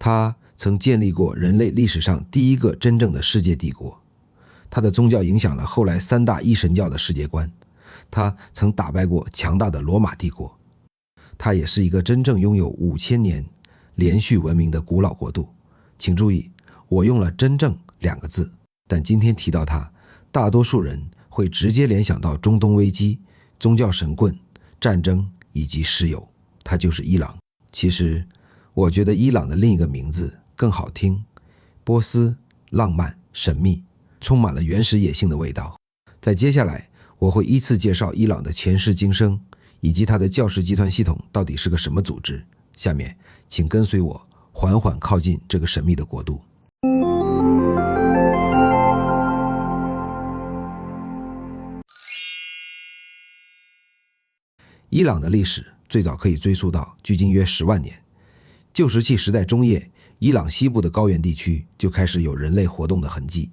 他曾建立过人类历史上第一个真正的世界帝国，他的宗教影响了后来三大一神教的世界观，他曾打败过强大的罗马帝国，他也是一个真正拥有5000年连续文明的古老国度。请注意，我用了真正2个字，但今天提到他，大多数人会直接联想到中东危机、宗教神棍、战争以及石油，他就是伊朗。其实我觉得伊朗的另一个名字更好听，波斯，浪漫、神秘，充满了原始野性的味道。在接下来我会依次介绍伊朗的前世今生，以及它的教士集团系统到底是个什么组织。下面请跟随我缓缓靠近这个神秘的国度。伊朗的历史最早可以追溯到距今约10万年。旧石器时代中叶，伊朗西部的高原地区就开始有人类活动的痕迹。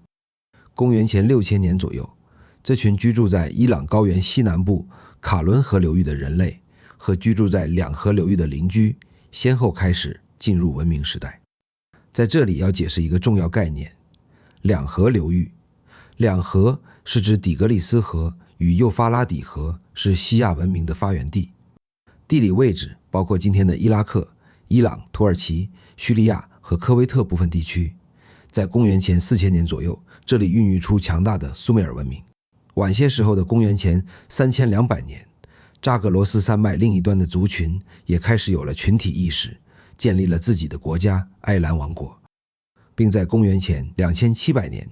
公元前6000年左右，这群居住在伊朗高原西南部卡伦河流域的人类和居住在两河流域的邻居先后开始进入文明时代。在这里要解释一个重要概念，两河流域。两河是指底格里斯河与幼发拉底河是西亚文明的发源地，地理位置包括今天的伊拉克、伊朗、土耳其、叙利亚和科威特部分地区。在公元前4000年左右，这里孕育出强大的苏美尔文明。晚些时候的公元前3200年，扎格罗斯山脉另一端的族群也开始有了群体意识，建立了自己的国家埃兰王国，并在公元前2700年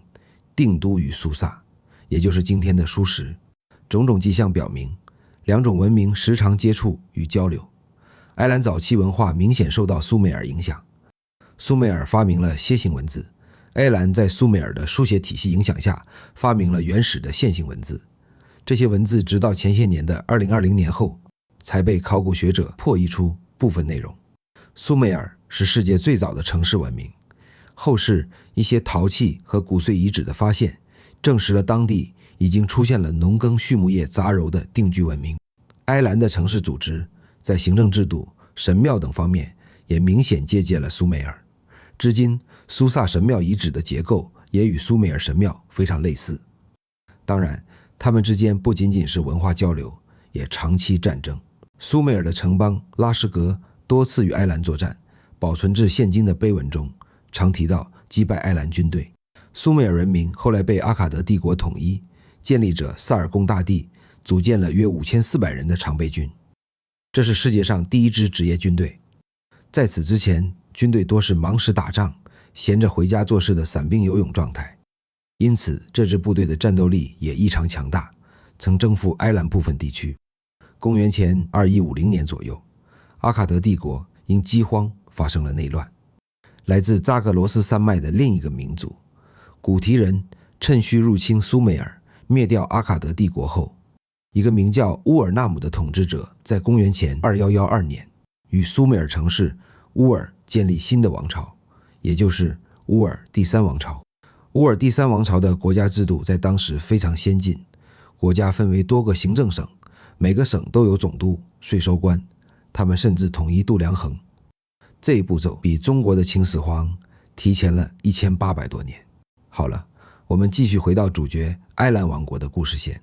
定都于苏萨，也就是今天的苏什。种种迹象表明，两种文明时常接触与交流。埃兰早期文化明显受到苏美尔影响，苏美尔发明了楔形文字，埃兰在苏美尔的书写体系影响下发明了原始的线形文字。这些文字直到前些年的2020年后才被考古学者破译出部分内容。苏美尔是世界最早的城市文明，后世一些陶器和骨碎遗址的发现证实了当地已经出现了农耕畜牧业杂糅的定居文明。埃兰的城市组织在行政制度、神庙等方面也明显借鉴了苏美尔。至今苏萨神庙遗址的结构也与苏美尔神庙非常类似。当然他们之间不仅仅是文化交流，也长期战争。苏美尔的城邦拉什格多次与埃兰作战，保存至现今的碑文中常提到击败埃兰军队。苏美尔人民后来被阿卡德帝国统一，建立者萨尔贡大帝组建了约5400人的常备军，这是世界上第一支职业军队。在此之前，军队多是忙时打仗，闲着回家做事的散兵游勇状态，因此这支部队的战斗力也异常强大，曾征服埃兰部分地区。公元前2150年左右，阿卡德帝国因饥荒发生了内乱。来自扎格罗斯山脉的另一个民族古提人趁虚入侵苏美尔，灭掉阿卡德帝国后，一个名叫乌尔纳姆的统治者在公元前2112年与苏美尔城市乌尔建立新的王朝，也就是乌尔第三王朝。乌尔第三王朝的国家制度在当时非常先进，国家分为多个行政省，每个省都有总督、税收官，他们甚至统一度量衡。这一步骤比中国的秦始皇提前了1800多年。好了，我们继续回到主角埃兰王国的故事线。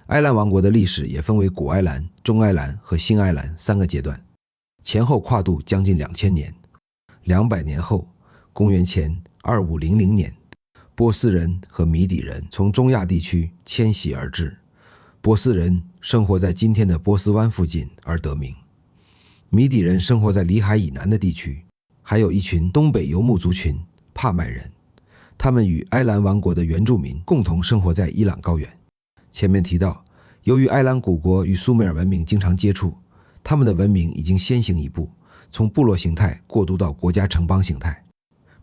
埃兰王国的历史也分为古埃兰、中埃兰和新埃兰3个阶段，前后跨度将近2000年。200年后，公元前2500年，波斯人和米底人从中亚地区迁徙而至，波斯人生活在今天的波斯湾附近而得名，米底人生活在里海以南的地区，还有一群东北游牧族群帕麦人，他们与埃兰王国的原住民共同生活在伊朗高原。前面提到，由于埃兰古国与苏美尔文明经常接触，他们的文明已经先行一步，从部落形态过渡到国家城邦形态。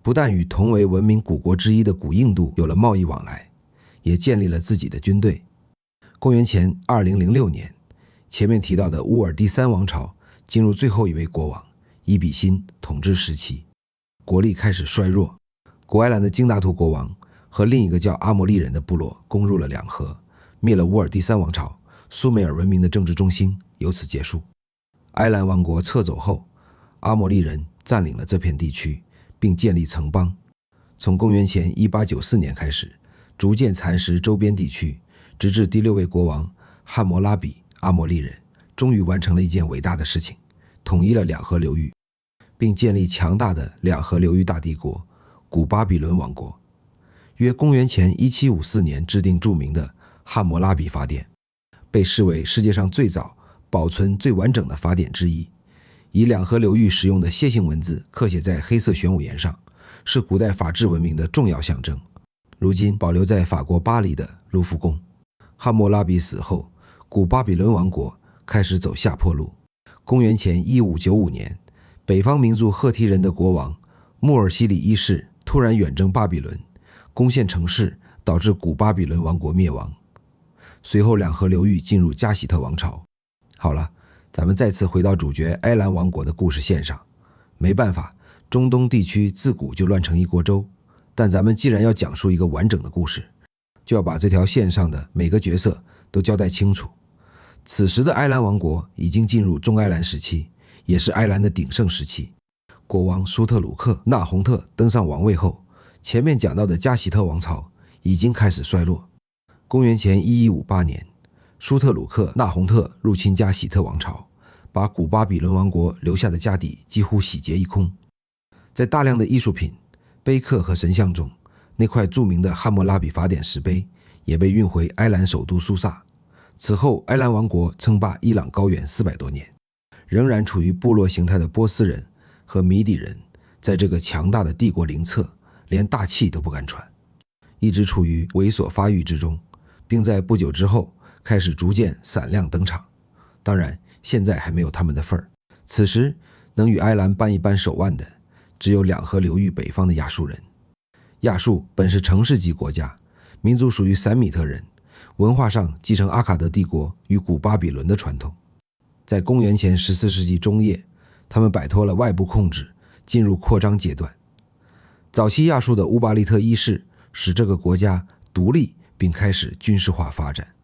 不但与同为文明古国之一的古印度有了贸易往来，也建立了自己的军队。公元前2006年，前面提到的乌尔第三王朝进入最后一位国王伊比辛统治时期，国力开始衰弱。古埃兰的金达图国王和另一个叫阿摩利人的部落攻入了两河，灭了乌尔第三王朝，苏美尔文明的政治中心由此结束。埃兰王国撤走后，阿摩利人占领了这片地区，并建立城邦。从公元前1894年开始，逐渐蚕食周边地区，直至第6位国王汉谟拉比阿摩利人终于完成了一件伟大的事情，统一了两河流域，并建立强大的两河流域大帝国古巴比伦王国。约公元前1754年制定著名的汉谟拉比法典，被视为世界上最早保存最完整的法典之一，以两河流域使用的楔形文字刻写在黑色玄武岩上，是古代法治文明的重要象征。如今保留在法国巴黎的卢浮宫。汉谟拉比死后，古巴比伦王国开始走下坡路。公元前1595年，北方民族赫梯人的国王穆尔西里一世突然远征巴比伦，攻陷城市，导致古巴比伦王国灭亡。随后两河流域进入加喜特王朝。好了，咱们再次回到主角埃兰王国的故事线上。没办法，中东地区自古就乱成一锅粥，但咱们既然要讲述一个完整的故事，就要把这条线上的每个角色都交代清楚。此时的埃兰王国已经进入中埃兰时期，也是埃兰的鼎盛时期。国王舒特鲁克·纳洪特登上王位后，前面讲到的加喜特王朝已经开始衰落。公元前1158年，舒特鲁克·纳洪特入侵加喜特王朝，把古巴比伦王国留下的家底几乎洗劫一空。在大量的艺术品、碑刻和神像中，那块著名的汉谟拉比法典石碑也被运回埃兰首都苏萨。此后，埃兰王国称霸伊朗高原400多年，仍然处于部落形态的波斯人和米底人在这个强大的帝国邻侧连大气都不敢喘，一直处于猥琐发育之中，并在不久之后开始逐渐闪亮登场。当然，现在还没有他们的份儿。此时能与埃兰扳一扳手腕的，只有两河流域北方的亚述人。亚述本是城市级国家，民族属于散米特人，文化上继承阿卡德帝国与古巴比伦的传统。在公元前14世纪中叶，他们摆脱了外部控制，进入扩张阶段。早期亚述的乌巴利特一世使这个国家独立并开始军事化发展。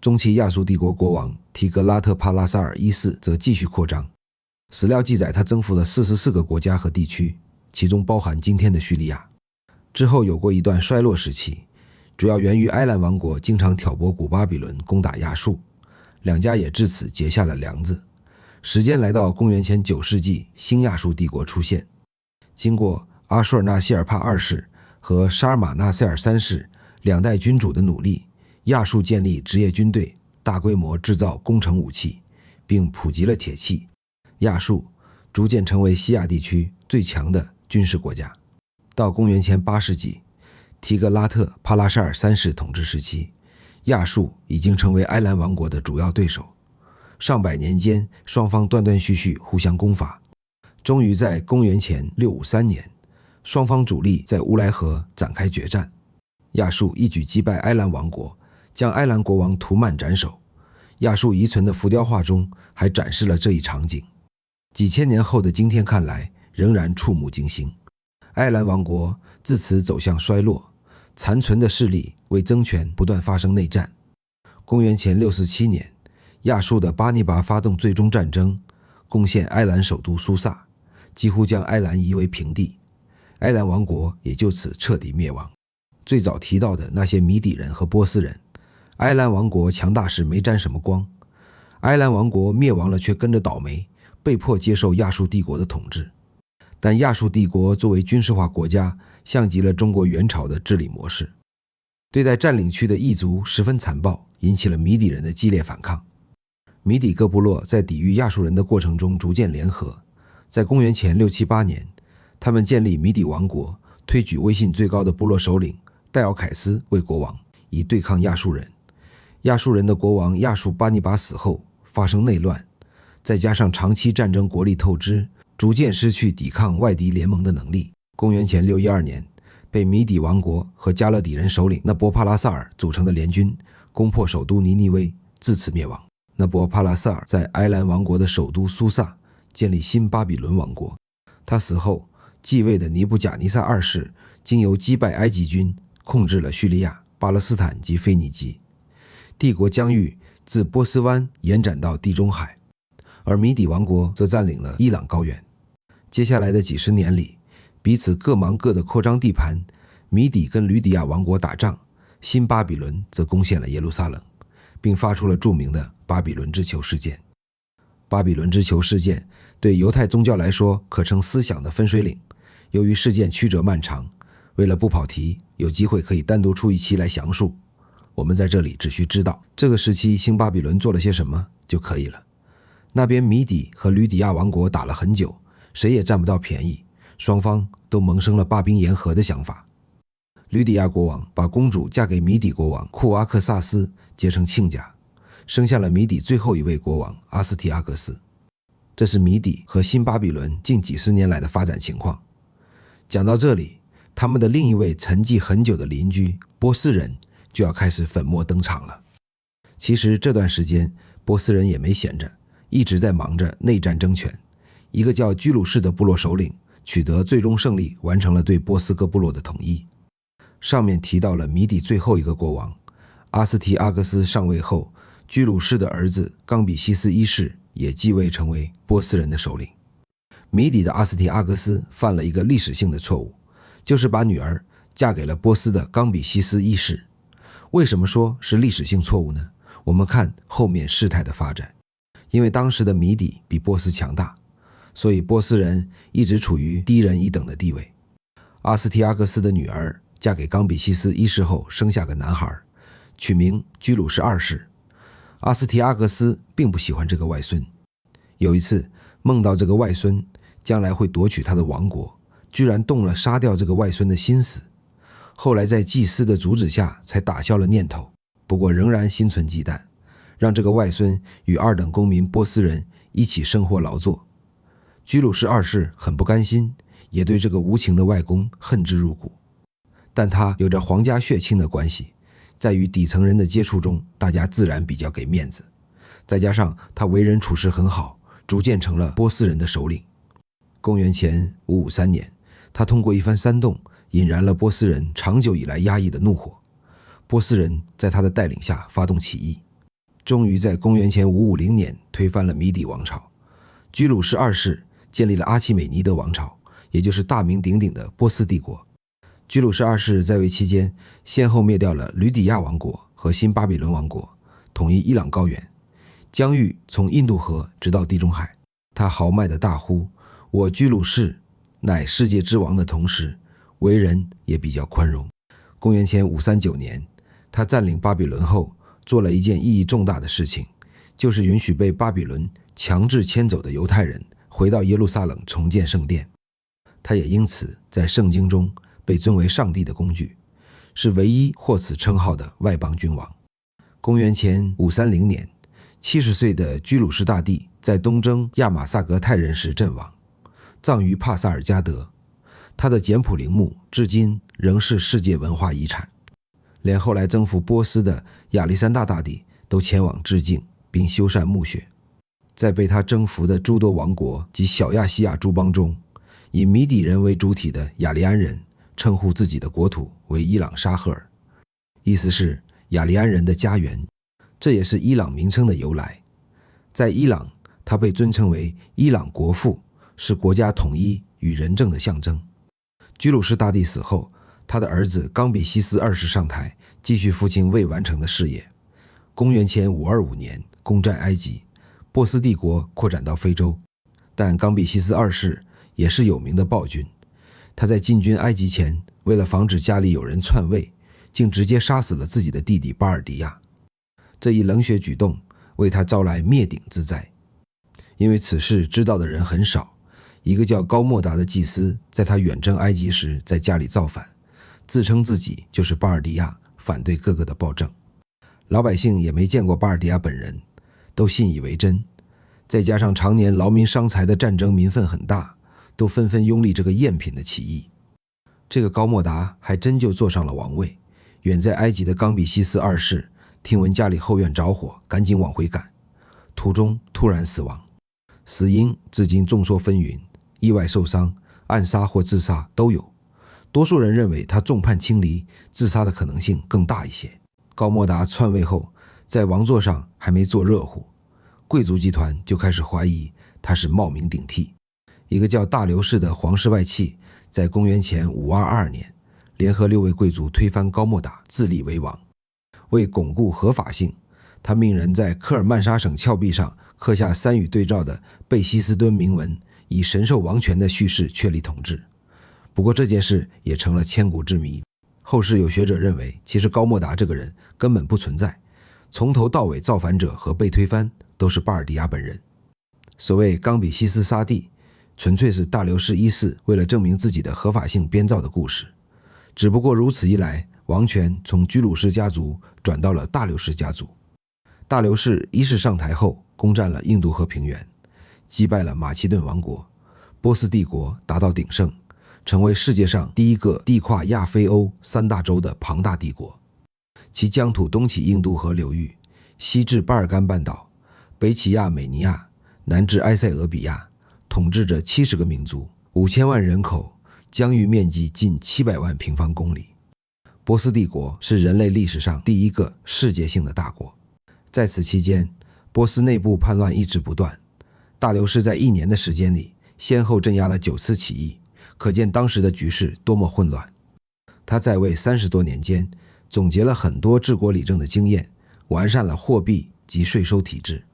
中期亚述帝国国王提格拉特帕拉萨尔一世则继续扩张。史料记载他征服了44个国家和地区，其中包含今天的叙利亚。之后有过一段衰落时期，主要源于埃兰王国经常挑拨古巴比伦攻打亚述，两家也至此结下了梁子。时间来到公元前9世纪，新亚述帝国出现。经过阿舒尔纳希尔帕二世和沙尔马纳塞尔三世两代君主的努力，亚述建立职业军队，大规模制造工程武器，并普及了铁器。亚述逐渐成为西亚地区最强的军事国家。到公元前8世纪，提格拉特帕拉沙尔三世统治时期，亚述已经成为埃兰王国的主要对手。上百年间，双方断断续续互相攻伐，终于在公元前653年，双方主力在乌来河展开决战。亚述一举击败埃兰王国，将埃兰国王图曼斩首。亚述遗存的浮雕画中还展示了这一场景，几千年后的今天看来仍然触目惊心。埃兰王国自此走向衰落，残存的势力为争权不断发生内战。公元前647年，亚述的巴尼拔发动最终战争，攻陷埃兰首都苏萨，几乎将埃兰夷为平地。埃兰王国也就此彻底灭亡。最早提到的那些米底人和波斯人，埃兰王国强大时没沾什么光，埃兰王国灭亡了却跟着倒霉，被迫接受亚述帝国的统治。但亚述帝国作为军事化国家，像极了中国元朝的治理模式，对待占领区的异族十分残暴，引起了米底人的激烈反抗。米底各部落在抵御亚述人的过程中逐渐联合，在公元前678年，他们建立米底王国，推举威信最高的部落首领戴奥凯斯为国王，以对抗亚述人。亚述人的国王亚述巴尼拔死后发生内乱，再加上长期战争国力透支，逐渐失去抵抗外敌联盟的能力。公元前612年，被米底王国和加勒底人首领那伯帕拉萨尔组成的联军攻破首都尼尼微，自此灭亡。那伯帕拉萨尔在埃兰王国的首都苏萨建立新巴比伦王国。他死后继位的尼布甲尼撒二世经由击败埃及军，控制了叙利亚、巴勒斯坦及腓尼基。帝国疆域自波斯湾延展到地中海，而米底王国则占领了伊朗高原。接下来的几十年里，彼此各忙各的扩张地盘，米底跟吕底亚王国打仗，新巴比伦则攻陷了耶路撒冷，并发出了著名的巴比伦之囚事件。巴比伦之囚事件对犹太宗教来说可称思想的分水岭。由于事件曲折漫长，为了不跑题，有机会可以单独出一期来详述。我们在这里只需知道这个时期新巴比伦做了些什么就可以了。那边米底和吕底亚王国打了很久，谁也占不到便宜，双方都萌生了罢兵言和的想法。吕底亚国王把公主嫁给米底国王库阿克萨斯，结成亲家，生下了米底最后一位国王阿斯提阿格斯。这是米底和新巴比伦近几十年来的发展情况。讲到这里，他们的另一位沉寂很久的邻居波斯人就要开始粉墨登场了。其实这段时间波斯人也没闲着，一直在忙着内战争权。一个叫居鲁士的部落首领取得最终胜利，完成了对波斯各部落的统一。上面提到了米底最后一个国王阿斯提阿格斯上位后，居鲁士的儿子冈比西斯一世也继位成为波斯人的首领。米底的阿斯提阿格斯犯了一个历史性的错误，就是把女儿嫁给了波斯的冈比西斯一世。为什么说是历史性错误呢？我们看后面事态的发展。因为当时的米底比波斯强大，所以波斯人一直处于低人一等的地位。阿斯提阿格斯的女儿嫁给冈比西斯一世后，生下个男孩，取名居鲁士二世。阿斯提阿格斯并不喜欢这个外孙，有一次梦到这个外孙将来会夺取他的王国，居然动了杀掉这个外孙的心思。后来在祭司的阻止下才打消了念头，不过仍然心存忌惮，让这个外孙与二等公民波斯人一起生活劳作。居鲁士二世很不甘心，也对这个无情的外公恨之入骨。但他有着皇家血亲的关系，在与底层人的接触中，大家自然比较给面子。再加上他为人处事很好，逐渐成了波斯人的首领。公元前553年，他通过一番煽动，引燃了波斯人长久以来压抑的怒火。波斯人在他的带领下发动起义，终于在公元前550年推翻了米底王朝。居鲁士二世建立了阿契美尼德王朝，也就是大名鼎鼎的波斯帝国。居鲁士二世在位期间，先后灭掉了吕底亚王国和新巴比伦王国，统一伊朗高原，疆域从印度河直到地中海。他豪迈地大呼：“我居鲁士乃世界之王”的同时，为人也比较宽容。公元前539年，他占领巴比伦后，做了一件意义重大的事情，就是允许被巴比伦强制迁走的犹太人回到耶路撒冷重建圣殿。他也因此在圣经中被尊为上帝的工具，是唯一获此称号的外邦君王。公元前530年，70岁的居鲁士大帝在东征亚玛萨格泰人时阵亡，葬于帕萨尔加德。他的简朴陵墓至今仍是世界文化遗产，连后来征服波斯的亚历山大大帝都前往致敬并修缮墓穴。在被他征服的诸多王国及小亚细亚诸邦中，以米底人为主体的雅利安人称呼自己的国土为伊朗沙赫尔，意思是雅利安人的家园，这也是伊朗名称的由来。在伊朗，他被尊称为伊朗国父，是国家统一与仁政的象征。居鲁士大帝死后，他的儿子冈比西斯二世上台，继续父亲未完成的事业。公元前525年攻占埃及，波斯帝国扩展到非洲。但冈比西斯二世也是有名的暴君，他在进军埃及前，为了防止家里有人篡位，竟直接杀死了自己的弟弟巴尔迪亚。这一冷血举动为他招来灭顶之灾。因为此事知道的人很少，一个叫高莫达的祭司在他远征埃及时在家里造反，自称自己就是巴尔迪亚，反对哥哥的暴政。老百姓也没见过巴尔迪亚本人，都信以为真。再加上常年劳民伤财的战争民愤很大，都纷纷拥立这个赝品的起义。这个高莫达还真就坐上了王位。远在埃及的冈比西斯二世听闻家里后院着火，赶紧往回赶，途中突然死亡，死因至今众说纷纭，意外受伤、暗杀或自杀都有。多数人认为他众叛亲离，自杀的可能性更大一些。高莫达篡位后，在王座上还没坐热乎，贵族集团就开始怀疑他是冒名顶替。一个叫大流士的皇室外戚在公元前522年，联合6位贵族推翻高莫达，自立为王。为巩固合法性，他命人在科尔曼沙省峭壁上刻下3语对照的贝希斯敦铭文，以神授王权的叙事确立统治。不过这件事也成了千古之谜。后世有学者认为，其实高莫达这个人根本不存在，从头到尾造反者和被推翻都是巴尔迪亚本人。所谓冈比西斯杀地，纯粹是大流士一世为了证明自己的合法性编造的故事。只不过如此一来，王权从居鲁士家族转到了大流士家族。大流士一世上台后，攻占了印度河平原，击败了马其顿王国，波斯帝国达到鼎盛，成为世界上第一个地跨亚非欧3大洲的庞大帝国。其疆土东起印度河流域，西至巴尔干半岛，北起亚美尼亚，南至埃塞俄比亚，统治着70个民族，5000万人口，疆域面积近700万平方公里。波斯帝国是人类历史上第一个世界性的大国。在此期间，波斯内部叛乱一直不断，大流士在1年的时间里先后镇压了9次起义，可见当时的局势多么混乱。他在位30多年间，总结了很多治国理政的经验，完善了货币及税收体制。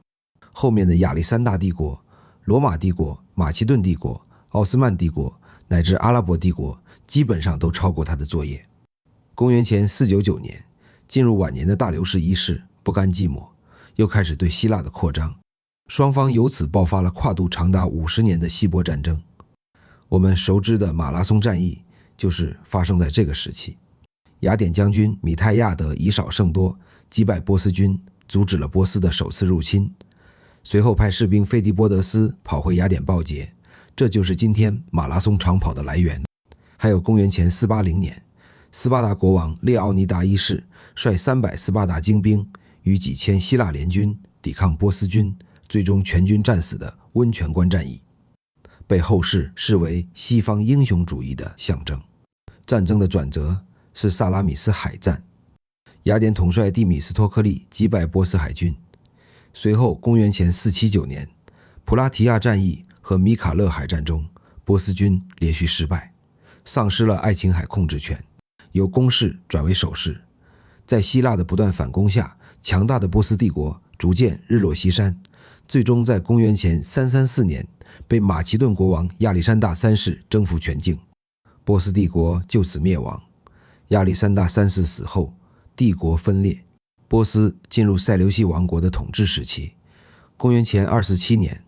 后面的亚历山大帝国、罗马帝国、马其顿帝国、奥斯曼帝国乃至阿拉伯帝国基本上都超过他的作业。公元前499年，进入晚年的大流士一世不甘寂寞，又开始对希腊的扩张，双方由此爆发了跨度长达50年的希波战争。我们熟知的马拉松战役就是发生在这个时期。雅典将军米泰亚德以少胜多，击败波斯军，阻止了波斯的首次入侵。随后派士兵费迪波德斯跑回雅典报捷，这就是今天马拉松长跑的来源。还有公元前480年，斯巴达国王列奥尼达一世率300斯巴达精兵与几千希腊联军抵抗波斯军，最终全军战死的温泉关战役，被后世视为西方英雄主义的象征。战争的转折是萨拉米斯海战，雅典统帅蒂米斯托克利击败波斯海军。随后公元前479年，普拉提亚战役和米卡勒海战中，波斯军连续失败，丧失了爱琴海控制权，由攻势转为守势。在希腊的不断反攻下，强大的波斯帝国逐渐日落西山，最终在公元前334年被马其顿国王亚历山大三世征服全境，波斯帝国就此灭亡。亚历山大三世死后，帝国分裂，波斯进入塞琉西王国的统治时期。公元前247年，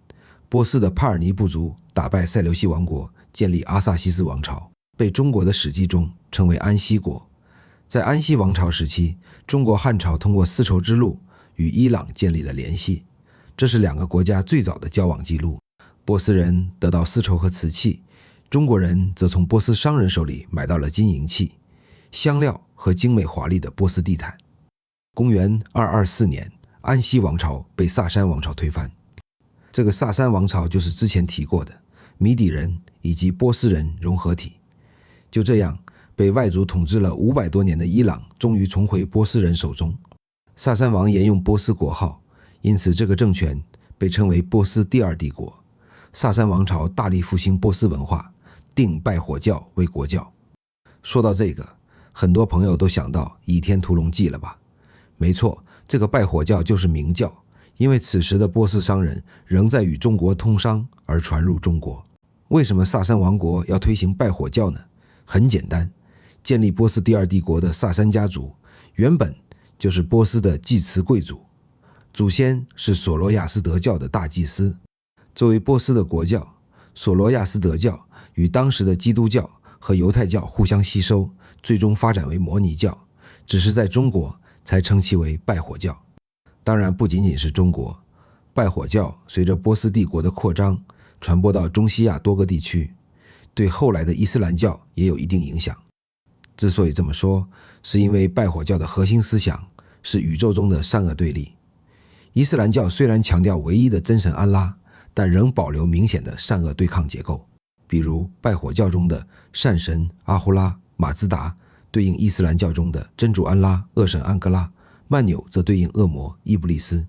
波斯的帕尔尼部族打败塞琉西王国，建立阿萨西斯王朝，被中国的史记中称为安息国。在安息王朝时期，中国汉朝通过丝绸之路与伊朗建立了联系，这是2个国家最早的交往记录。波斯人得到丝绸和瓷器，中国人则从波斯商人手里买到了金银器、香料和精美华丽的波斯地毯。公元224年，安息王朝被萨珊王朝推翻。这个萨珊王朝就是之前提过的米底人以及波斯人融合体。就这样，被外族统治了500多年的伊朗终于重回波斯人手中。萨珊王沿用波斯国号，因此这个政权被称为波斯第2帝国。萨珊王朝大力复兴波斯文化，定拜火教为国教。说到这个，很多朋友都想到《倚天屠龙记》了吧？没错，这个拜火教就是明教，因为此时的波斯商人仍在与中国通商而传入中国。为什么萨珊王国要推行拜火教呢？很简单，建立波斯第2帝国的萨珊家族原本就是波斯的祭祀贵族，祖先是索罗亚斯德教的大祭司。作为波斯的国教，索罗亚斯德教与当时的基督教和犹太教互相吸收，最终发展为摩尼教，只是在中国才称其为拜火教。当然不仅仅是中国，拜火教随着波斯帝国的扩张传播到中西亚多个地区，对后来的伊斯兰教也有一定影响。之所以这么说，是因为拜火教的核心思想是宇宙中的善恶对立。伊斯兰教虽然强调唯一的真神安拉，但仍保留明显的善恶对抗结构。比如拜火教中的善神阿胡拉、马兹达对应伊斯兰教中的真主安拉、恶神安哥拉，曼纽则对应恶魔伊布利斯。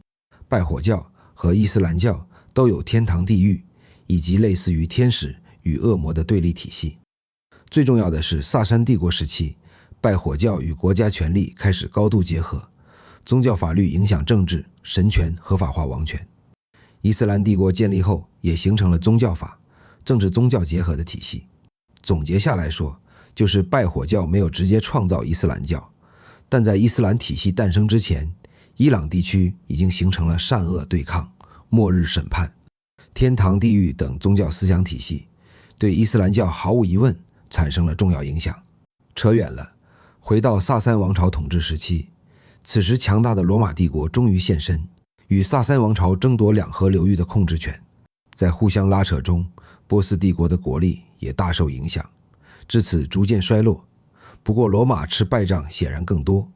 拜火教和伊斯兰教都有天堂地狱以及类似于天使与恶魔的对立体系。最重要的是，萨珊帝国时期，拜火教与国家权力开始高度结合，宗教法律影响政治，神权合法化王权。伊斯兰帝国建立后，也形成了宗教法、政治宗教结合的体系。总结下来说，就是拜火教没有直接创造伊斯兰教，但在伊斯兰体系诞生之前，伊朗地区已经形成了善恶对抗、末日审判、天堂地狱等宗教思想体系，对伊斯兰教毫无疑问产生了重要影响。扯远了，回到萨珊王朝统治时期，此时强大的罗马帝国终于现身，与萨珊王朝争夺两河流域的控制权。在互相拉扯中，波斯帝国的国力也大受影响，至此逐渐衰落。不过罗马吃败仗显然更多，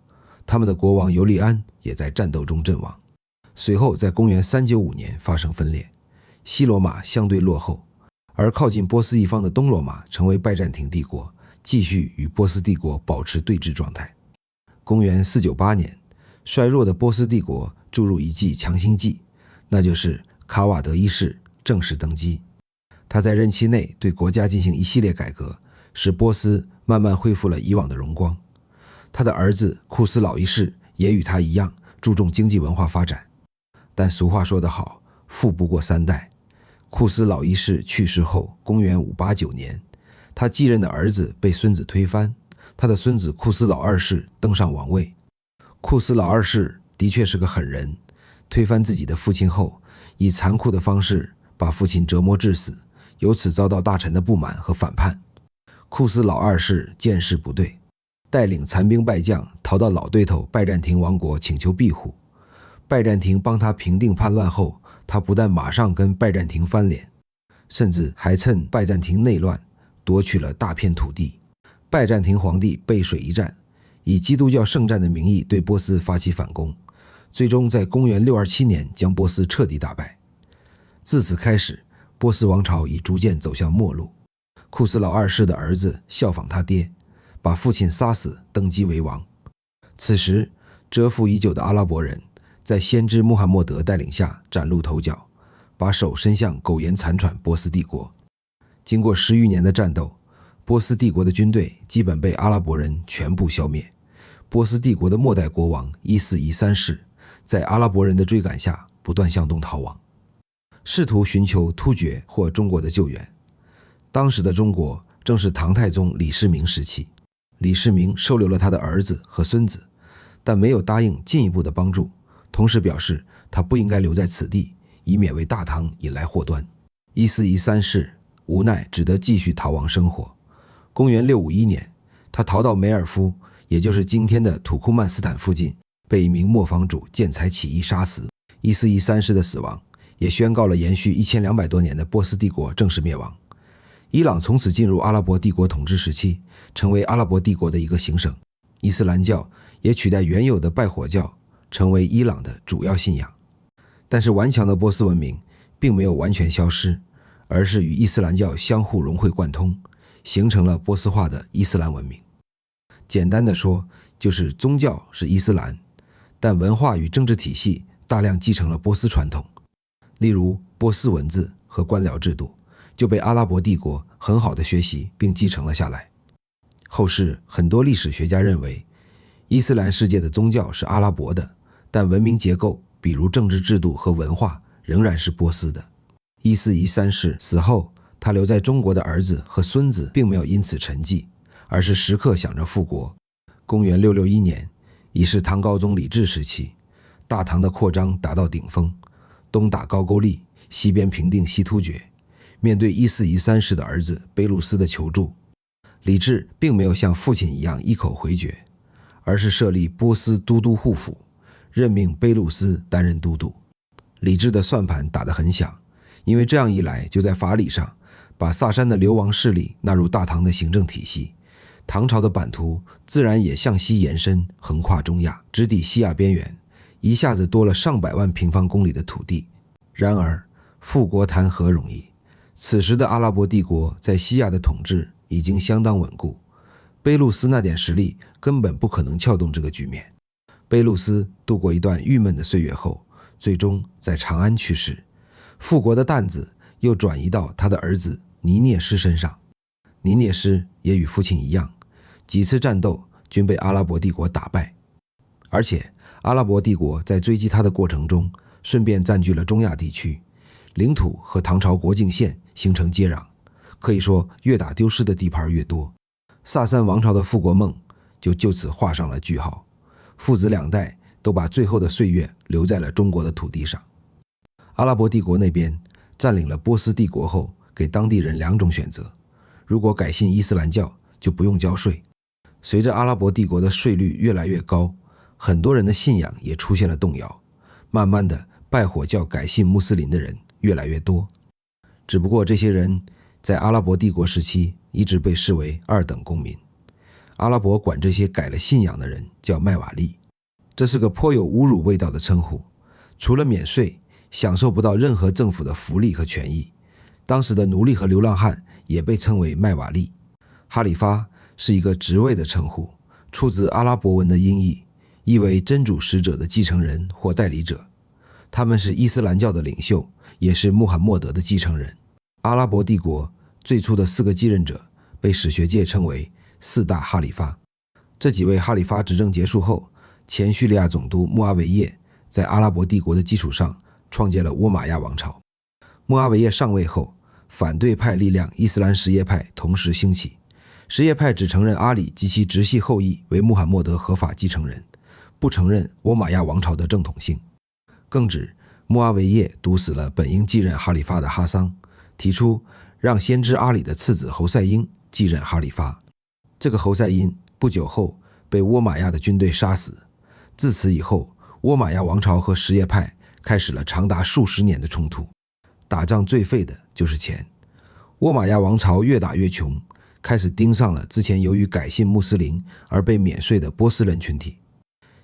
他们的国王尤利安也在战斗中阵亡。随后在公元395年发生分裂，西罗马相对落后，而靠近波斯一方的东罗马成为拜占庭帝国，继续与波斯帝国保持对峙状态。公元498年，衰弱的波斯帝国注入一剂强心剂，那就是卡瓦德一世正式登基。他在任期内对国家进行一系列改革，使波斯慢慢恢复了以往的荣光。他的儿子库斯老一世也与他一样注重经济文化发展。但俗话说得好，富不过三代。库斯老一世去世后，公元589年，他继任的儿子被孙子推翻，他的孙子库斯老二世登上王位。库斯老二世的确是个狠人，推翻自己的父亲后，以残酷的方式把父亲折磨致死，由此遭到大臣的不满和反叛。库斯老二世见势不对，带领残兵败将逃到老对头拜占庭王国请求庇护。拜占庭帮他平定叛乱后，他不但马上跟拜占庭翻脸，甚至还趁拜占庭内乱夺取了大片土地。拜占庭皇帝背水一战，以基督教圣战的名义对波斯发起反攻，最终在公元627年将波斯彻底打败。自此开始，波斯王朝已逐渐走向末路。库斯老二世的儿子效仿他爹，把父亲杀死，登基为王。此时蛰伏已久的阿拉伯人在先知穆罕默德带领下崭露头角，把手伸向苟延残喘波斯帝国。经过10余年的战斗，波斯帝国的军队基本被阿拉伯人全部消灭。波斯帝国的末代国王伊四夷三世在阿拉伯人的追赶下不断向东逃亡，试图寻求突厥或中国的救援。当时的中国正是唐太宗李世民时期，李世民收留了他的儿子和孙子，但没有答应进一步的帮助，同时表示他不应该留在此地，以免为大唐引来祸端。伊四夷三世无奈只得继续逃亡生活。公元651年，他逃到梅尔夫，也就是今天的土库曼斯坦附近，被一名磨坊主见财起意杀死。伊四夷三世的死亡也宣告了延续1200多年的波斯帝国正式灭亡。伊朗从此进入阿拉伯帝国统治时期，成为阿拉伯帝国的一个行省。伊斯兰教也取代原有的拜火教，成为伊朗的主要信仰。但是顽强的波斯文明并没有完全消失，而是与伊斯兰教相互融会贯通，形成了波斯化的伊斯兰文明。简单的说，就是宗教是伊斯兰，但文化与政治体系大量继承了波斯传统。例如波斯文字和官僚制度就被阿拉伯帝国很好的学习并继承了下来。后世很多历史学家认为，伊斯兰世界的宗教是阿拉伯的，但文明结构，比如政治制度和文化，仍然是波斯的。伊四夷三世死后，他留在中国的儿子和孙子并没有因此沉寂，而是时刻想着复国。公元661年，已是唐高宗李治时期，大唐的扩张达到顶峰，东打高句丽，西边平定西突厥。面对伊四夷三世的儿子卑路斯的求助，李治并没有像父亲一样一口回绝，而是设立波斯都督护府，任命卑路斯担任都督。李治的算盘打得很响，因为这样一来，就在法理上把萨珊的流亡势力纳入大唐的行政体系，唐朝的版图自然也向西延伸，横跨中亚，直抵西亚边缘，一下子多了上百万平方公里的土地。然而复国谈何容易，此时的阿拉伯帝国在西亚的统治已经相当稳固，卑路斯那点实力根本不可能撬动这个局面。卑路斯度过一段郁闷的岁月后，最终在长安去世，复国的担子又转移到他的儿子尼涅师身上。尼涅斯也与父亲一样，几次战斗均被阿拉伯帝国打败，而且阿拉伯帝国在追击他的过程中，顺便占据了中亚地区，领土和唐朝国境线形成接壤，可以说越打丢失的地盘越多。萨珊王朝的复国梦就此画上了句号，父子两代都把最后的岁月留在了中国的土地上。阿拉伯帝国那边占领了波斯帝国后，给当地人两种选择，如果改信伊斯兰教就不用交税。随着阿拉伯帝国的税率越来越高，很多人的信仰也出现了动摇，慢慢的拜火教改信穆斯林的人越来越多。只不过这些人在阿拉伯帝国时期一直被视为二等公民，阿拉伯管这些改了信仰的人叫麦瓦利，这是个颇有侮辱味道的称呼。除了免税，享受不到任何政府的福利和权益。当时的奴隶和流浪汉也被称为麦瓦利。哈里发是一个职位的称呼，出自阿拉伯文的音译，意为真主使者的继承人或代理者。他们是伊斯兰教的领袖，也是穆罕默德的继承人。阿拉伯帝国最初的4个继任者被史学界称为4大哈里发。这几位哈里发执政结束后，前叙利亚总督穆阿维叶在阿拉伯帝国的基础上创建了倭玛亚王朝。穆阿维叶上位后，反对派力量伊斯兰什叶派同时兴起。什叶派只承认阿里及其直系后裔为穆罕默德合法继承人，不承认倭玛亚王朝的正统性。更指穆阿维叶毒死了本应继任哈里发的哈桑，提出让先知阿里的次子侯赛因继任哈里发。这个侯赛因不久后被倭玛亚的军队杀死。自此以后，倭玛亚王朝和什叶派开始了长达数十年的冲突。打仗最费的就是钱，倭玛亚王朝越打越穷，开始盯上了之前由于改信穆斯林而被免税的波斯人群体。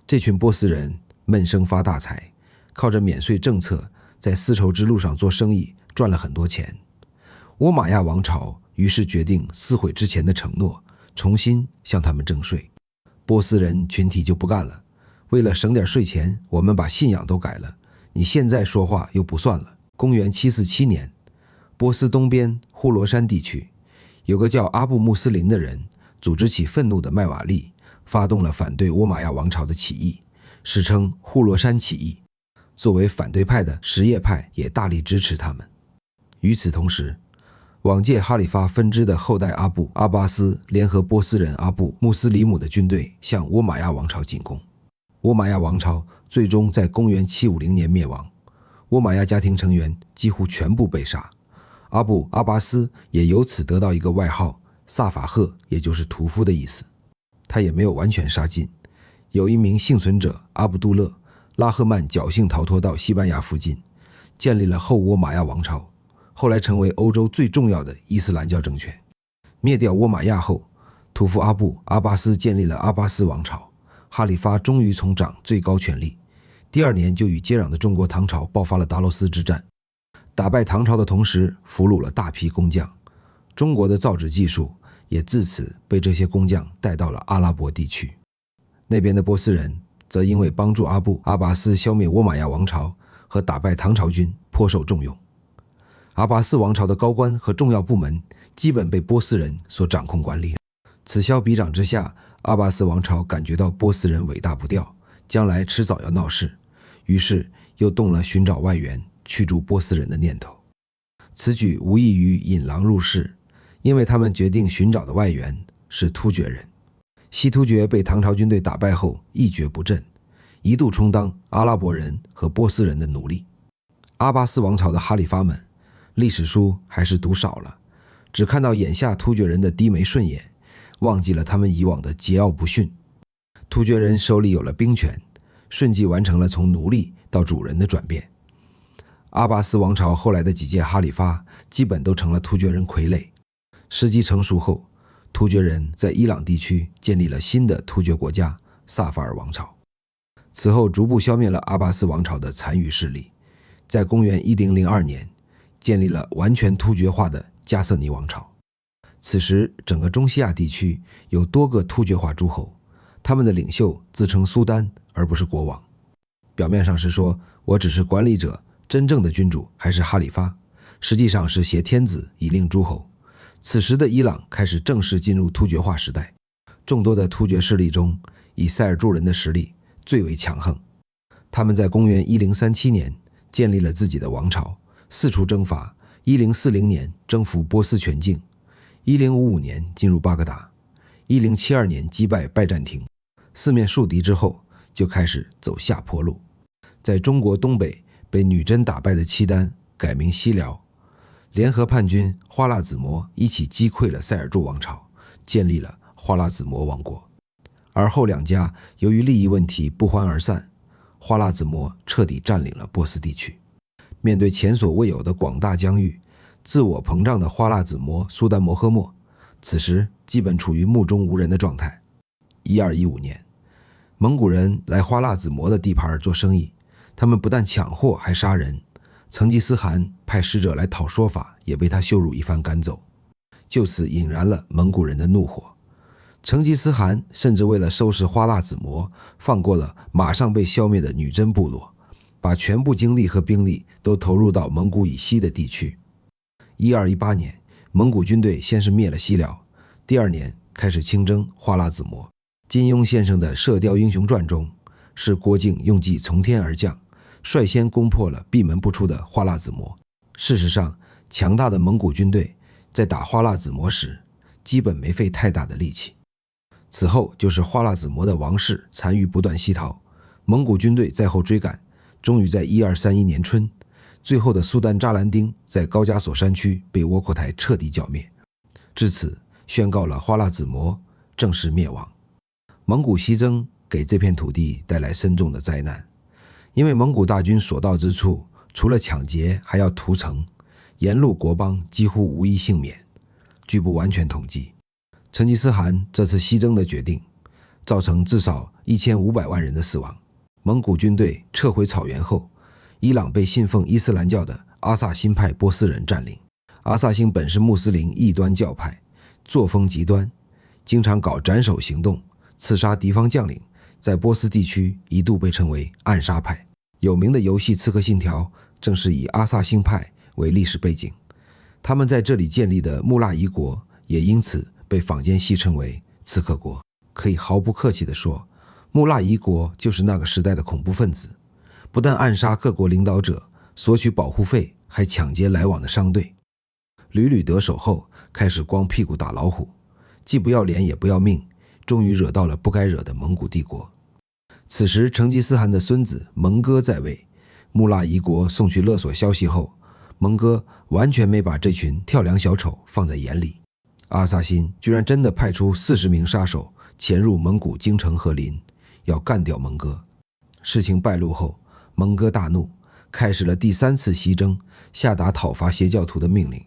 这群波斯人闷声发大财，靠着免税政策在丝绸之路上做生意，赚了很多钱。倭玛亚王朝于是决定撕毁之前的承诺，重新向他们征税。波斯人群体就不干了，为了省点税钱，我们把信仰都改了，你现在说话又不算了。公元747年，波斯东边呼罗珊地区有个叫阿布穆斯林的人组织起愤怒的麦瓦利，发动了反对倭玛亚王朝的起义，史称呼罗珊起义。作为反对派的什叶派也大力支持他们。与此同时，往届哈里发分支的后代阿布阿巴斯联合波斯人阿布穆斯里姆的军队向倭玛亚王朝进攻。倭玛亚王朝最终在公元750年灭亡，倭玛亚家庭成员几乎全部被杀。阿布阿巴斯也由此得到一个外号萨法赫，也就是屠夫的意思。他也没有完全杀尽，有一名幸存者阿卜杜勒拉赫曼侥幸逃脱到西班牙附近，建立了后倭玛亚王朝，后来成为欧洲最重要的伊斯兰教政权。灭掉倭玛亚后，屠夫阿布阿巴斯建立了阿巴斯王朝，哈里发终于从掌最高权力。第2年就与接壤的中国唐朝爆发了达罗斯之战，打败唐朝的同时俘虏了大批工匠，中国的造纸技术也自此被这些工匠带到了阿拉伯地区。那边的波斯人则因为帮助阿布阿巴斯消灭倭玛亚王朝和打败唐朝军颇受重用。阿巴斯王朝的高官和重要部门基本被波斯人所掌控管理。此消彼长之下，阿巴斯王朝感觉到波斯人尾大不掉，将来迟早要闹事，于是又动了寻找外援驱逐波斯人的念头。此举无异于引狼入室，因为他们决定寻找的外援是突厥人。西突厥被唐朝军队打败后一蹶不振，一度充当阿拉伯人和波斯人的奴隶。阿巴斯王朝的哈里发们历史书还是读少了，只看到眼下突厥人的低眉顺眼，忘记了他们以往的桀骜不驯。突厥人手里有了兵权，瞬即完成了从奴隶到主人的转变。阿巴斯王朝后来的几届哈里发基本都成了突厥人傀儡。时机成熟后，突厥人在伊朗地区建立了新的突厥国家萨法尔王朝。此后逐步消灭了阿巴斯王朝的残余势力，在公元1002年建立了完全突厥化的加瑟尼王朝。此时整个中西亚地区有多个突厥化诸侯，他们的领袖自称苏丹而不是国王。表面上是说我只是管理者，真正的君主还是哈里发，实际上是挟天子以令诸侯。此时的伊朗开始正式进入突厥化时代，众多的突厥势力中，以塞尔柱人的实力最为强横。他们在公元1037年建立了自己的王朝，四处征伐，1040年征服波斯全境，1055年进入巴格达，1072年击败拜占庭，四面树敌之后，就开始走下坡路。在中国东北被女真打败的契丹改名西辽，联合叛军花剌子模一起击溃了塞尔柱王朝，建立了花剌子模王国。而后两家由于利益问题不欢而散，花剌子模彻底占领了波斯地区。面对前所未有的广大疆域，自我膨胀的花剌子模苏丹摩诃末此时基本处于目中无人的状态。1215年，蒙古人来花剌子模的地盘做生意，他们不但抢货还杀人，成吉思汗派使者来讨说法，也被他羞辱一番赶走，就此引燃了蒙古人的怒火。成吉思汗甚至为了收拾花剌子模，放过了马上被消灭的女真部落，把全部精力和兵力都投入到蒙古以西的地区。1218年，蒙古军队先是灭了西辽，第二年开始亲征花剌子模。金庸先生的《射雕英雄传》中，是郭靖用计从天而降，率先攻破了闭门不出的花剌子模。事实上，强大的蒙古军队在打花剌子模时，基本没费太大的力气。此后就是花剌子模的王室残余不断西逃，蒙古军队在后追赶，终于在1231年春，最后的苏丹扎兰丁在高加索山区被窝阔台彻底剿灭，至此宣告了花剌子模正式灭亡。蒙古西征给这片土地带来深重的灾难，因为蒙古大军所到之处，除了抢劫还要屠城，沿路国邦几乎无一幸免。据不完全统计，成吉思汗这次西征的决定造成至少1500万人的死亡。蒙古军队撤回草原后，伊朗被信奉伊斯兰教的阿萨辛派波斯人占领。阿萨辛本是穆斯林异端教派，作风极端，经常搞斩首行动，刺杀敌方将领，在波斯地区一度被称为暗杀派。有名的游戏《刺客信条》正是以阿萨辛派为历史背景，他们在这里建立的穆腊伊国也因此被坊间戏称为刺客国。可以毫不客气地说，穆腊伊国就是那个时代的恐怖分子，不但暗杀各国领导者，索取保护费，还抢劫来往的商队。屡屡得手后，开始光屁股打老虎，既不要脸也不要命，终于惹到了不该惹的蒙古帝国。此时成吉思汗的孙子蒙哥在位，穆腊伊国送去勒索消息后，蒙哥完全没把这群跳梁小丑放在眼里。阿萨辛居然真的派出40名杀手潜入蒙古京城和林，要干掉蒙哥。事情败露后，蒙哥大怒，开始了第3次西征，下达讨伐邪教徒的命令，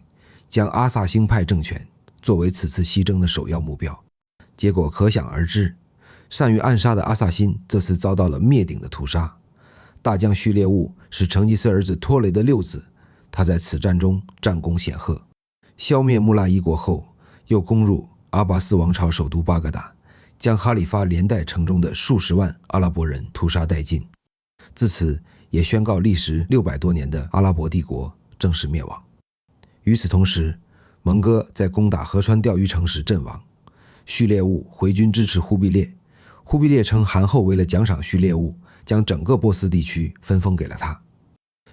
将阿萨辛派政权作为此次西征的首要目标。结果可想而知，善于暗杀的阿萨辛这次遭到了灭顶的屠杀。大将序列兀是成吉思儿子拖雷的六子，他在此战中战功显赫。消灭穆腊伊国后，又攻入阿拔斯王朝首都巴格达，将哈里发连带城中的数十万阿拉伯人屠杀殆尽。自此也宣告历时600多年的阿拉伯帝国正式灭亡。与此同时，蒙哥在攻打河川钓鱼城时阵亡，序列兀回军支持忽必烈。忽必烈称汗后为了奖赏序列兀，将整个波斯地区分封给了他。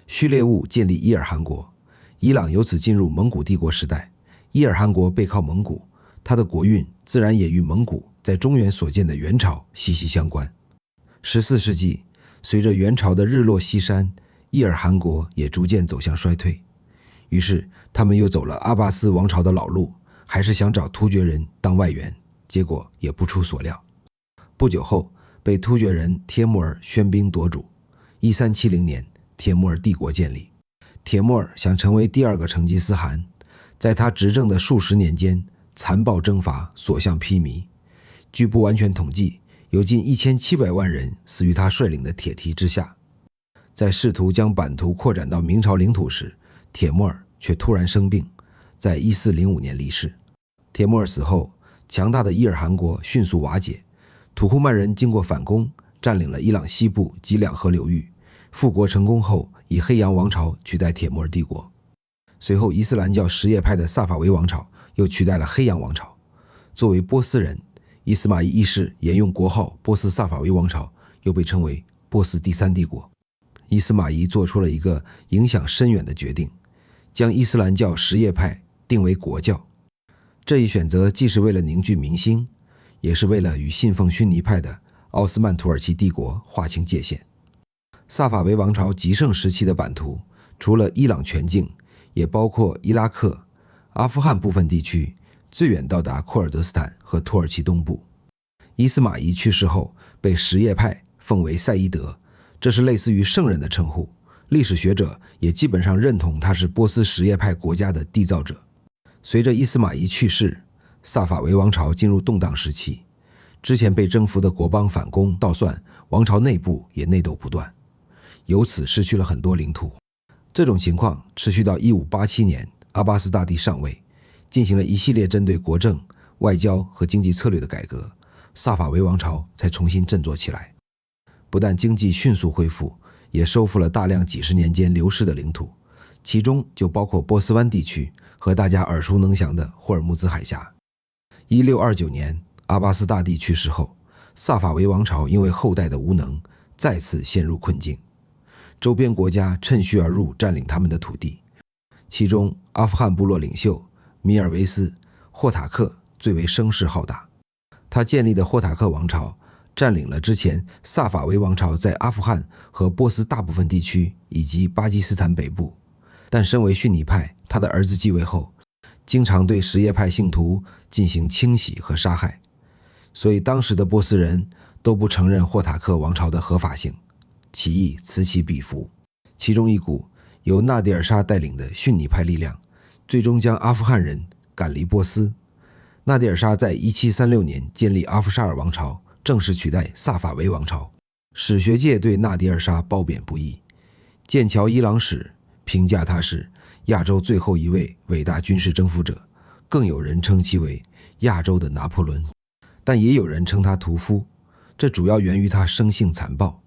序列兀建立伊尔汗国，伊朗由此进入蒙古帝国时代。伊尔汗国背靠蒙古，他的国运自然也与蒙古在中原所建的元朝息息相关。14世纪，随着元朝的日落西山，伊尔汗国也逐渐走向衰退。于是他们又走了阿拔斯王朝的老路，还是想找突厥人当外援，结果也不出所料。不久后，被突厥人帖木儿喧宾夺主。1370年，帖木儿帝国建立。帖木儿想成为第2个成吉思汗，在他执政的数十年间，残暴征伐，所向披靡。据不完全统计，有近1700万人死于他率领的铁蹄之下。在试图将版图扩展到明朝领土时，帖木儿却突然生病，在1405年离世。帖木儿死后，强大的伊尔汗国迅速瓦解。土库曼人经过反攻，占领了伊朗西部及两河流域。复国成功后，以黑羊王朝取代帖木儿帝国。随后伊斯兰教什叶派的萨法维王朝又取代了黑羊王朝。作为波斯人，伊斯玛仪一世沿用国号波斯萨法维王朝，又被称为波斯第三帝国。伊斯玛仪做出了一个影响深远的决定，将伊斯兰教什叶派定为国教。这一选择既是为了凝聚民心，也是为了与信奉逊尼派的奥斯曼土耳其帝国划清界限。萨法维王朝极盛时期的版图，除了伊朗全境，也包括伊拉克、阿富汗部分地区，最远到达库尔德斯坦和土耳其东部。伊斯玛仪去世后，被什叶派奉为赛义德，这是类似于圣人的称呼。历史学者也基本上认同他是波斯什叶派国家的缔造者。随着伊斯玛仪去世，萨法维王朝进入动荡时期，之前被征服的国邦反攻倒算，王朝内部也内斗不断，由此失去了很多领土。这种情况持续到1587年，阿巴斯大帝上位，进行了一系列针对国政、外交和经济策略的改革，萨法维王朝才重新振作起来。不但经济迅速恢复，也收复了大量几十年间流失的领土，其中就包括波斯湾地区和大家耳熟能详的霍尔木兹海峡。1629年，阿巴斯大帝去世后，萨法维王朝因为后代的无能，再次陷入困境。周边国家趁虚而入，占领他们的土地，其中阿富汗部落领袖米尔维斯·霍塔克最为声势浩大。他建立的霍塔克王朝占领了之前萨法维王朝在阿富汗和波斯大部分地区以及巴基斯坦北部，但身为逊尼派，他的儿子继位后，经常对什叶派信徒进行清洗和杀害，所以当时的波斯人都不承认霍塔克王朝的合法性，起义此起彼伏。其中一股由纳迪尔沙带领的逊尼派力量，最终将阿富汗人赶离波斯。纳迪尔沙在1736年建立阿夫沙尔王朝，正式取代萨法维王朝。史学界对纳迪尔沙褒贬不一，剑桥伊朗史评价他是亚洲最后一位伟大军事征服者，更有人称其为亚洲的拿破仑，但也有人称他屠夫。这主要源于他生性残暴，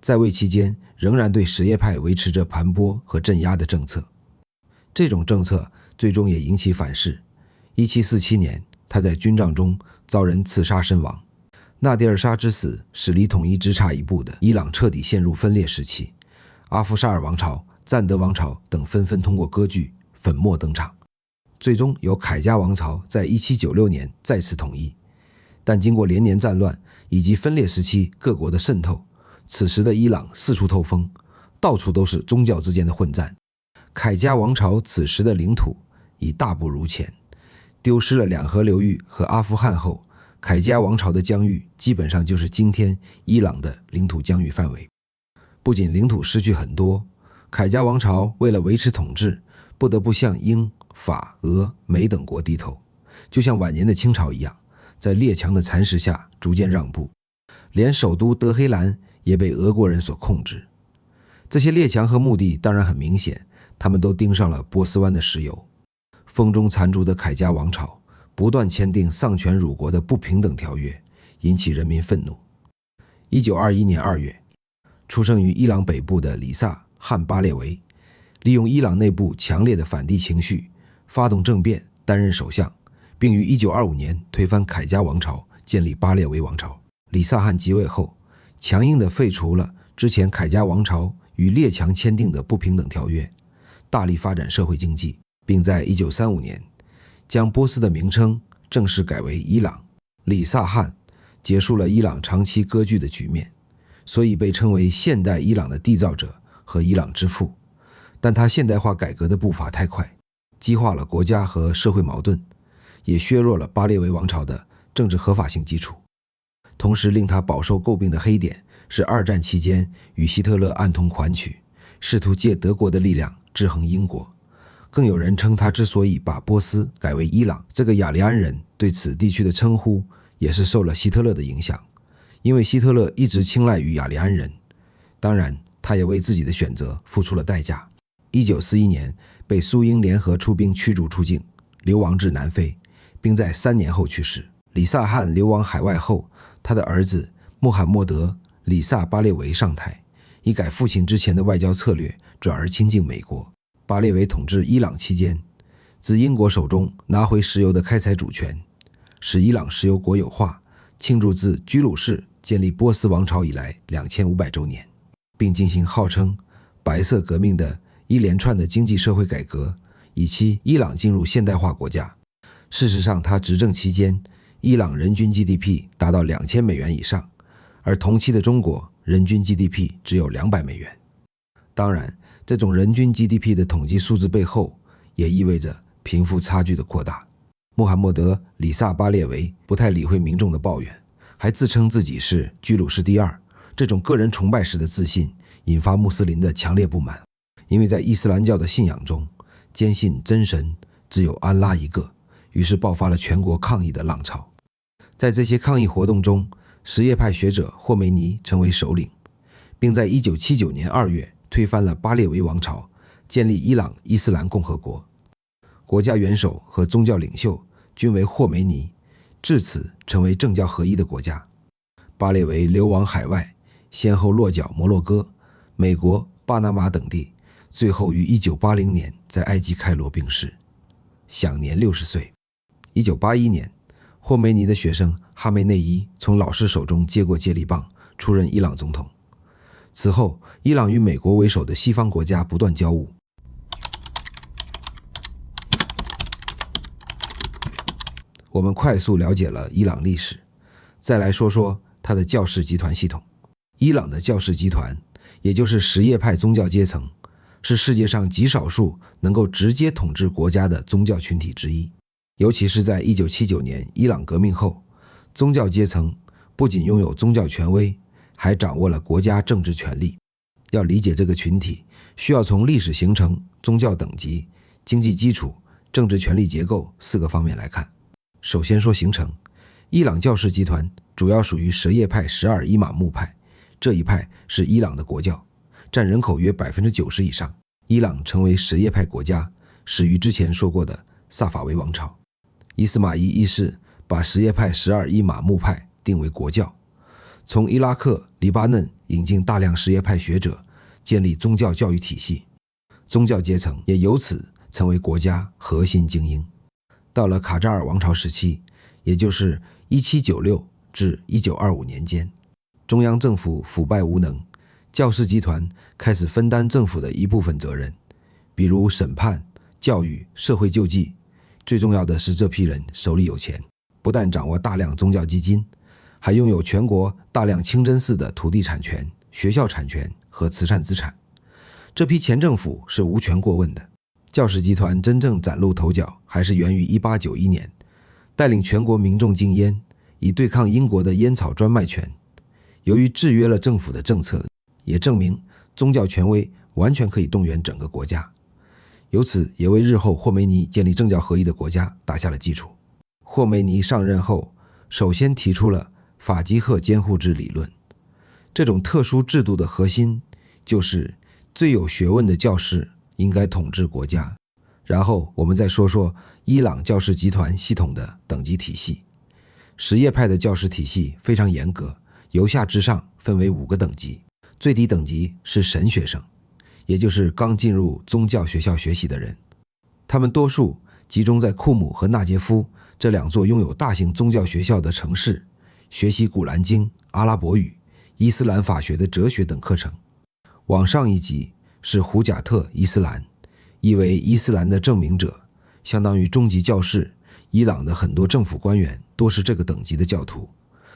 在位期间仍然对什叶派维持着盘剥和镇压的政策。这种政策最终也引起反噬。1747年，他在军帐中遭人刺杀身亡。纳迪尔沙之死使离统一只差一步的伊朗彻底陷入分裂时期，阿夫沙尔王朝、赞德王朝等纷纷通过割据粉墨登场，最终由凯加王朝在1796年再次统一。但经过连年战乱以及分裂时期各国的渗透，此时的伊朗四处透风，到处都是宗教之间的混战。凯加王朝此时的领土已大不如前，丢失了两河流域和阿富汗后，凯加王朝的疆域基本上就是今天伊朗的领土疆域范围。不仅领土失去很多，凯加王朝为了维持统治，不得不向英、法、俄、美等国低头，就像晚年的清朝一样，在列强的蚕食下逐渐让步，连首都德黑兰也被俄国人所控制。这些列强和目的当然很明显，他们都盯上了波斯湾的石油。风中残烛的凯加王朝不断签订丧权辱国的不平等条约，引起人民愤怒。1921年2月，出生于伊朗北部的里萨·汉巴列维，利用伊朗内部强烈的反帝情绪，发动政变，担任首相，并于1925年推翻凯加王朝，建立巴列维王朝。里萨汗即位后，强硬地废除了之前凯加王朝与列强签订的不平等条约，大力发展社会经济，并在1935年将波斯的名称正式改为伊朗。里萨汗结束了伊朗长期割据的局面，所以被称为现代伊朗的缔造者和伊朗之父。但他现代化改革的步伐太快，激化了国家和社会矛盾，也削弱了巴列维王朝的政治合法性基础。同时令他饱受诟病的黑点是二战期间与希特勒暗通款曲，试图借德国的力量制衡英国。更有人称他之所以把波斯改为伊朗，这个雅利安人对此地区的称呼也是受了希特勒的影响，因为希特勒一直青睐于雅利安人，当然他也为自己的选择付出了代价。1941年被苏英联合出兵驱逐出境，流亡至南非，并在3年后去世。里萨汗流亡海外后，他的儿子穆罕默德·里萨巴列维上台，以改父亲之前的外交策略，转而亲近美国。巴列维统治伊朗期间，自英国手中拿回石油的开采主权，使伊朗石油国有化，庆祝自居鲁士建立波斯王朝以来2500周年，并进行号称白色革命的一连串的经济社会改革，以期伊朗进入现代化国家。事实上，他执政期间，伊朗人均 GDP 达到$2000以上，而同期的中国人均 GDP 只有$200。当然，这种人均 GDP 的统计数字背后，也意味着贫富差距的扩大。穆罕默德·里萨巴列维不太理会民众的抱怨，还自称自己是居鲁士第二。这种个人崇拜式的自信引发穆斯林的强烈不满，因为在伊斯兰教的信仰中，坚信真神只有安拉一个，于是爆发了全国抗议的浪潮。在这些抗议活动中，什叶派学者霍梅尼成为首领，并在1979年2月推翻了巴列维王朝，建立伊朗伊斯兰共和国。国家元首和宗教领袖均为霍梅尼，至此成为政教合一的国家。巴列维流亡海外，先后落脚摩洛哥、美国、巴拿马等地，最后于1980年在埃及开罗病逝，享年60岁。1981年，霍梅尼的学生哈梅内伊从老师手中接过接力棒，出任伊朗总统。此后，伊朗与美国为首的西方国家不断交恶。我们快速了解了伊朗历史，再来说说它的教士集团系统。伊朗的教士集团，也就是什叶派宗教阶层，是世界上极少数能够直接统治国家的宗教群体之一。尤其是在1979年伊朗革命后，宗教阶层不仅拥有宗教权威，还掌握了国家政治权力。要理解这个群体，需要从历史形成、宗教等级、经济基础、政治权力结构4个方面来看。首先说形成，伊朗教士集团主要属于什叶派12伊玛目派，这一派是伊朗的国教，占人口约 90% 以上。伊朗成为什叶派国家，始于之前说过的萨法维王朝。伊斯玛仪一世把什叶派12伊玛目派定为国教，从伊拉克、黎巴嫩引进大量什叶派学者，建立宗教教育体系，宗教阶层也由此成为国家核心精英。到了卡扎尔王朝时期，也就是1796至1925年间，中央政府腐败无能，教士集团开始分担政府的一部分责任，比如审判、教育、社会救济。最重要的是，这批人手里有钱，不但掌握大量宗教基金，还拥有全国大量清真寺的土地产权、学校产权和慈善资产。这批前政府是无权过问的。教士集团真正崭露头角，还是源于1891年，带领全国民众禁烟，以对抗英国的烟草专卖权。由于制约了政府的政策，也证明宗教权威完全可以动员整个国家，由此也为日后霍梅尼建立政教合一的国家打下了基础。霍梅尼上任后，首先提出了法基赫监护制理论。这种特殊制度的核心就是最有学问的教士应该统治国家。然后我们再说说伊朗教士集团系统的等级体系。什叶派的教士体系非常严格，由下至上分为5个等级。最低等级是神学生，也就是刚进入宗教学校学习的人。他们多数集中在库姆和纳杰夫这2座拥有大型宗教学校的城市，学习古兰经、阿拉伯语、伊斯兰法学的哲学等课程。往上一级是胡贾特伊斯兰，意为伊斯兰的证明者，相当于中级教士。伊朗的很多政府官员多是这个等级的教徒。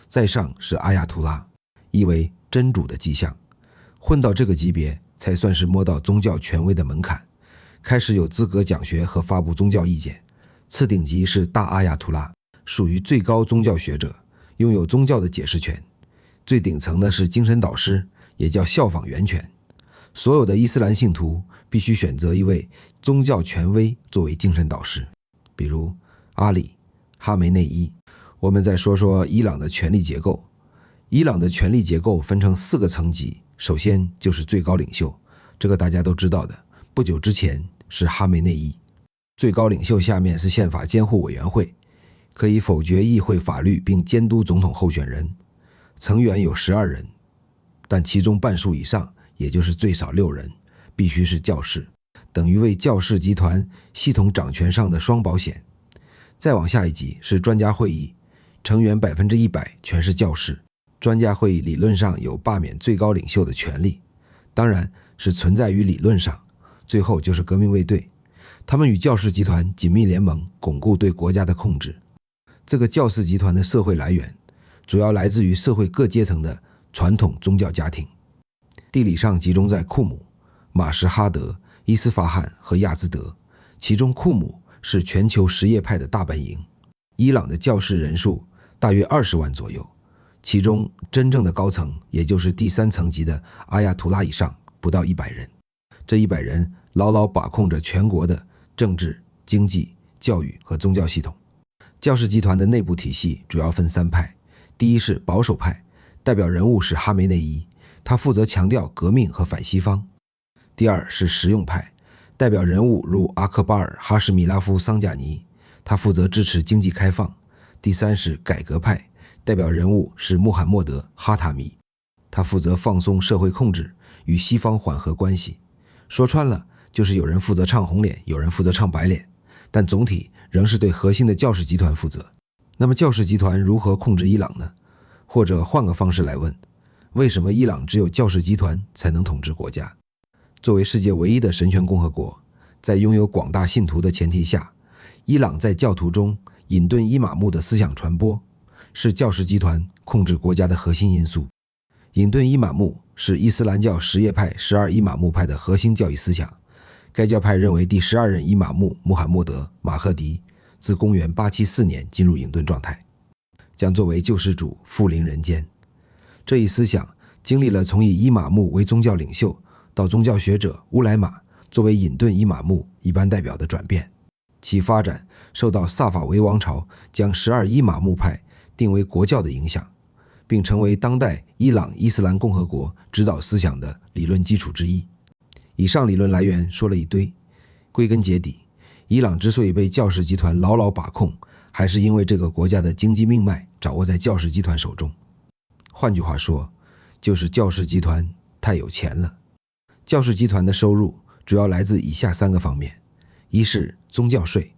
再上是阿亚图拉，意为真主的迹象。混到这个级别，才算是摸到宗教权威的门槛，开始有资格讲学和发布宗教意见。次顶级是大阿亚图拉，属于最高宗教学者，拥有宗教的解释权。最顶层的是精神导师，也叫效仿源权。所有的伊斯兰信徒必须选择一位宗教权威作为精神导师，比如阿里、哈梅内伊。我们再说说伊朗的权力结构。伊朗的权力结构分成4个层级，首先就是最高领袖，这个大家都知道的，不久之前是哈梅内伊。最高领袖下面是宪法监护委员会，可以否决议会法律并监督总统候选人，成员有12人，但其中半数以上，也就是最少6人，必须是教士。等于为教士集团系统掌权上的双保险。再往下一级是专家会议，成员100%全是教士。专家会议理论上有罢免最高领袖的权利，当然是存在于理论上。最后就是革命卫队，他们与教士集团紧密联盟，巩固对国家的控制。这个教士集团的社会来源主要来自于社会各阶层的传统宗教家庭，地理上集中在库姆、马什哈德、伊斯法罕和亚兹德，其中库姆是全球什叶派的大本营。伊朗的教士人数大约20万左右，其中真正的高层，也就是第3层级的阿亚图拉以上不到100人。这100人牢牢把控着全国的政治、经济、教育和宗教系统。教士集团的内部体系主要分3派，第一是保守派，代表人物是哈梅内伊，他负责强调革命和反西方。第二是实用派，代表人物如阿克巴尔·哈什米拉夫·桑贾尼，他负责支持经济开放。第三是改革派，代表人物是穆罕默德·哈塔米，他负责放松社会控制，与西方缓和关系。说穿了，就是有人负责唱红脸，有人负责唱白脸，但总体仍是对核心的教士集团负责。那么教士集团如何控制伊朗呢？或者换个方式来问，为什么伊朗只有教士集团才能统治国家？作为世界唯一的神权共和国，在拥有广大信徒的前提下，伊朗在教徒中隐遁伊玛目的思想传播，是教士集团控制国家的核心因素。隐遁伊玛目是伊斯兰教什叶派12伊玛目派的核心教义思想。该教派认为第12任伊玛目穆罕默德·马赫迪自公元874年进入隐遁状态，将作为救世主复临人间。这一思想经历了从以伊玛目为宗教领袖到宗教学者乌莱玛作为隐遁伊玛目一般代表的转变，其发展受到萨法维王朝将12伊玛目派定为国教的影响，并成为当代伊朗伊斯兰共和国指导思想的理论基础之一。以上理论来源说了一堆，归根结底，伊朗之所以被教士集团牢牢把控，还是因为这个国家的经济命脉掌握在教士集团手中。换句话说，就是教士集团太有钱了。教士集团的收入主要来自以下3个方面：一是宗教税，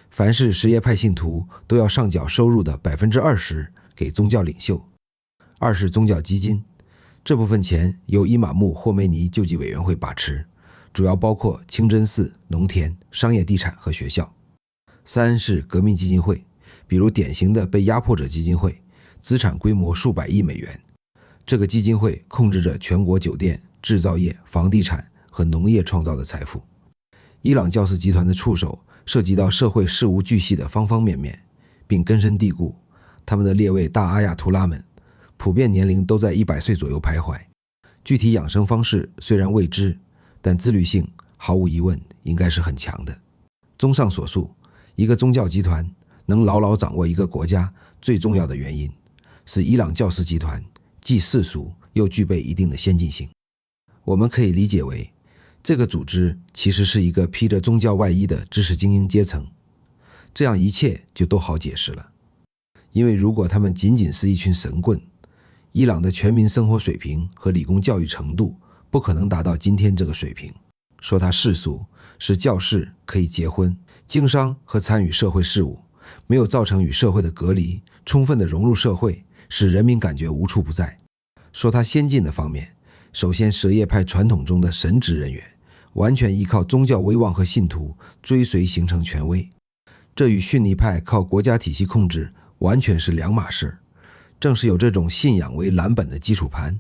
凡是什叶派信徒都要上缴收入的 20% 给宗教领袖；二是宗教基金，这部分钱由伊玛目霍梅尼救济委员会把持，主要包括清真寺、农田、商业地产和学校；三是革命基金会，比如典型的被压迫者基金会，资产规模数百亿美元。这个基金会控制着全国酒店、制造业、房地产和农业创造的财富。伊朗教士集团的触手涉及到社会事无巨细的方方面面，并根深蒂固。他们的列位大阿亚图拉们普遍年龄都在100岁左右徘徊，具体养生方式虽然未知，但自律性毫无疑问应该是很强的。综上所述，一个宗教集团能牢牢掌握一个国家最重要的原因是伊朗教士集团既世俗又具备一定的先进性。我们可以理解为，这个组织其实是一个披着宗教外衣的知识精英阶层，这样一切就都好解释了。因为如果他们仅仅是一群神棍，伊朗的全民生活水平和理工教育程度不可能达到今天这个水平。说它世俗，是教士可以结婚、经商和参与社会事务，没有造成与社会的隔离，充分的融入社会，使人民感觉无处不在。说它先进的方面，首先什叶派传统中的神职人员完全依靠宗教威望和信徒追随形成权威，这与逊尼派靠国家体系控制完全是两码事。正是有这种信仰为蓝本的基础盘，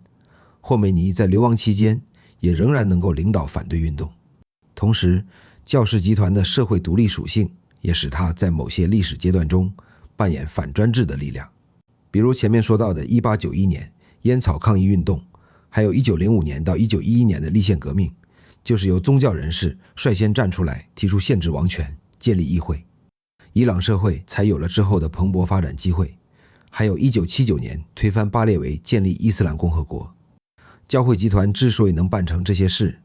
霍梅尼在流亡期间也仍然能够领导反对运动。同时，教士集团的社会独立属性也使他在某些历史阶段中扮演反专制的力量。比如前面说到的1891年烟草抗议运动，还有1905年到1911年的立宪革命，就是由宗教人士率先站出来提出限制王权，建立议会。伊朗社会才有了之后的蓬勃发展机会。还有1979年推翻巴列维，建立伊斯兰共和国。教会集团之所以能办成这些事，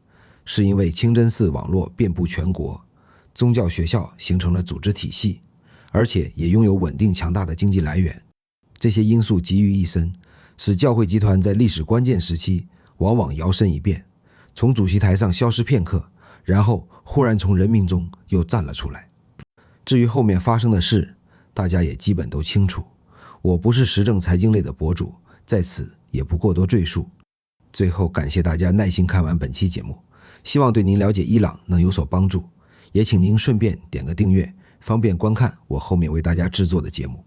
是因为清真寺网络遍布全国，宗教学校形成了组织体系，而且也拥有稳定强大的经济来源。这些因素集于一身，使教会集团在历史关键时期往往摇身一变，从主席台上消失片刻，然后忽然从人民中又站了出来。至于后面发生的事，大家也基本都清楚，我不是时政财经类的博主，在此也不过多赘述。最后感谢大家耐心看完本期节目，希望对您了解伊朗能有所帮助，也请您顺便点个订阅，方便观看我后面为大家制作的节目。